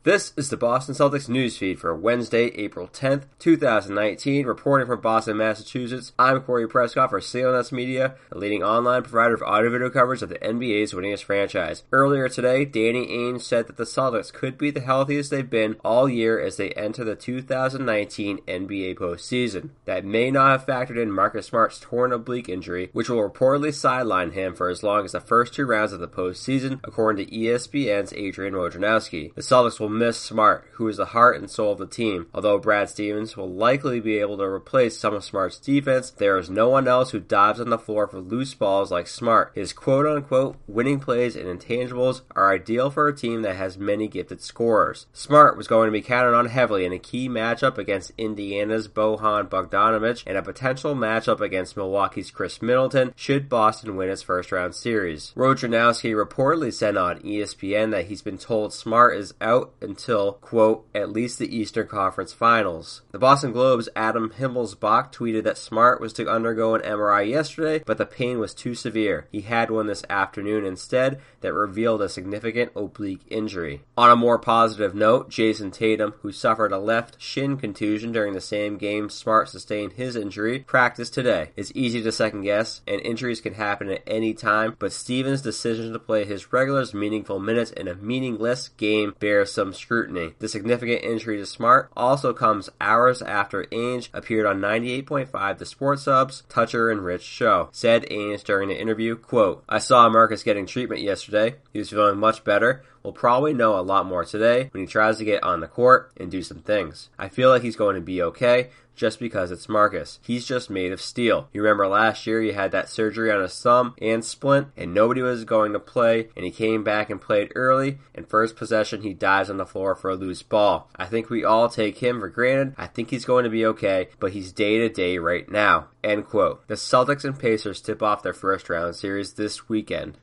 This is the Boston Celtics newsfeed for Wednesday, April 10th, 2019. Reporting from Boston, Massachusetts, I'm Corey Prescott for CLNS Media, the leading online provider of audio-video coverage of the NBA's winningest franchise. Earlier today, Danny Ainge said that the Celtics could be the healthiest they've been all year as they enter the 2019 NBA postseason. That may not have factored in Marcus Smart's torn oblique injury, which will reportedly sideline him for as long as the first two rounds of the postseason, according to ESPN's Adrian Wojnarowski. The Celtics will miss Smart, who is the heart and soul of the team. Although Brad Stevens will likely be able to replace some of Smart's defense, there is no one else who dives on the floor for loose balls like Smart. His quote-unquote winning plays and intangibles are ideal for a team that has many gifted scorers. Smart was going to be counted on heavily in a key matchup against Indiana's Bojan Bogdanovic and a potential matchup against Milwaukee's Chris Middleton should Boston win its first-round series. Wojnarowski reportedly said on ESPN that he's been told Smart is out until, quote, at least the Eastern Conference Finals. The Boston Globe's Adam Himmelsbach tweeted that Smart was to undergo an MRI yesterday, but the pain was too severe. He had one this afternoon instead that revealed a significant oblique injury. On a more positive note, Jayson Tatum, who suffered a left shin contusion during the same game Smart sustained his injury, practiced today. It's easy to second guess, and injuries can happen at any time, but Stevens' decision to play his regulars meaningful minutes in a meaningless game bears some scrutiny. The significant injury to Smart also comes hours after Ainge appeared on 98.5 The Sports Hub's Toucher and Rich show. Said Ainge during the interview, quote, I saw Marcus getting treatment yesterday. He was feeling much better. We'll probably know a lot more today when he tries to get on the court and do some things. I feel like he's going to be okay just because it's Marcus. He's just made of steel. You remember last year he had that surgery on his thumb and splint and nobody was going to play and he came back and played early and first possession he dives on the floor for a loose ball. I think we all take him for granted. I think he's going to be okay, but he's day to day right now. End quote. The Celtics and Pacers tip off their first round series this weekend.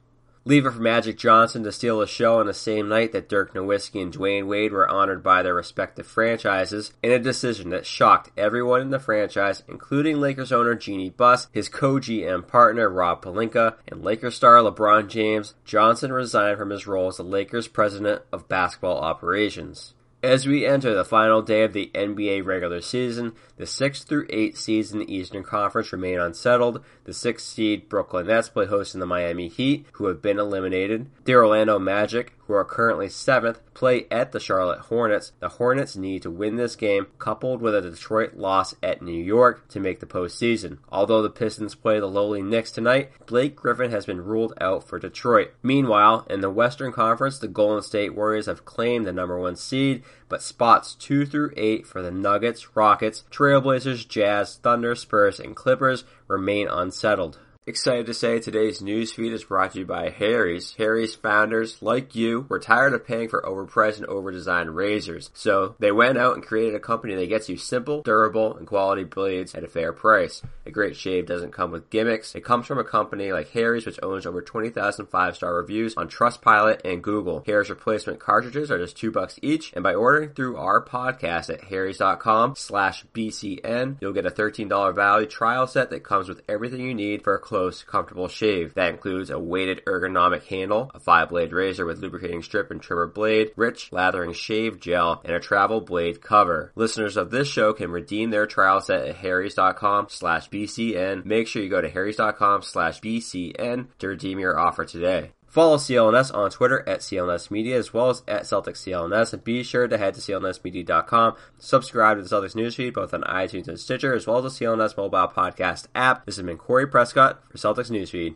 Leave it for Magic Johnson to steal the show on the same night that Dirk Nowitzki and Dwayne Wade were honored by their respective franchises in a decision that shocked everyone in the franchise, including Lakers owner Jeannie Buss, his co-GM partner Rob Pelinka, and Lakers star LeBron James. Johnson resigned from his role as the Lakers president of basketball operations. As we enter the final day of the NBA regular season, the 6th through 8th seeds in the Eastern Conference remain unsettled. The 6th seed Brooklyn Nets play host in the Miami Heat, who have been eliminated. The Orlando Magic, who are currently 7th, play at the Charlotte Hornets. The Hornets need to win this game, coupled with a Detroit loss at New York, to make the postseason. Although the Pistons play the lowly Knicks tonight, Blake Griffin has been ruled out for Detroit. Meanwhile, in the Western Conference, the Golden State Warriors have claimed the number 1 seed, but spots 2 through 8 for the Nuggets, Rockets, Trailblazers, Jazz, Thunder, Spurs, and Clippers remain unsettled. Excited to say today's news feed is brought to you by Harry's. Harry's founders, like you, were tired of paying for overpriced and overdesigned razors. So they went out and created a company that gets you simple, durable, and quality blades at a fair price. A great shave doesn't come with gimmicks. It comes from a company like Harry's, which owns over 20,000 5-star reviews on Trustpilot and Google. Harry's replacement cartridges are just $2 each, and by ordering through our podcast at harrys.com/BCN, you'll get a $13 value trial set that comes with everything you need for a close, comfortable shave. That includes a weighted ergonomic handle, a 5-blade razor with lubricating strip and trimmer blade, rich lathering shave gel, and a travel blade cover. Listeners of this show can redeem their trial set at harrys.com/BCN. Make sure you go to harrys.com/BCN to redeem your offer today. Follow CLNS on Twitter at CLNS Media as well as at Celtics CLNS, and be sure to head to CLNSmedia.com. Subscribe to the Celtics newsfeed both on iTunes and Stitcher as well as the CLNS mobile podcast app. This has been Corey Prescott for Celtics Newsfeed.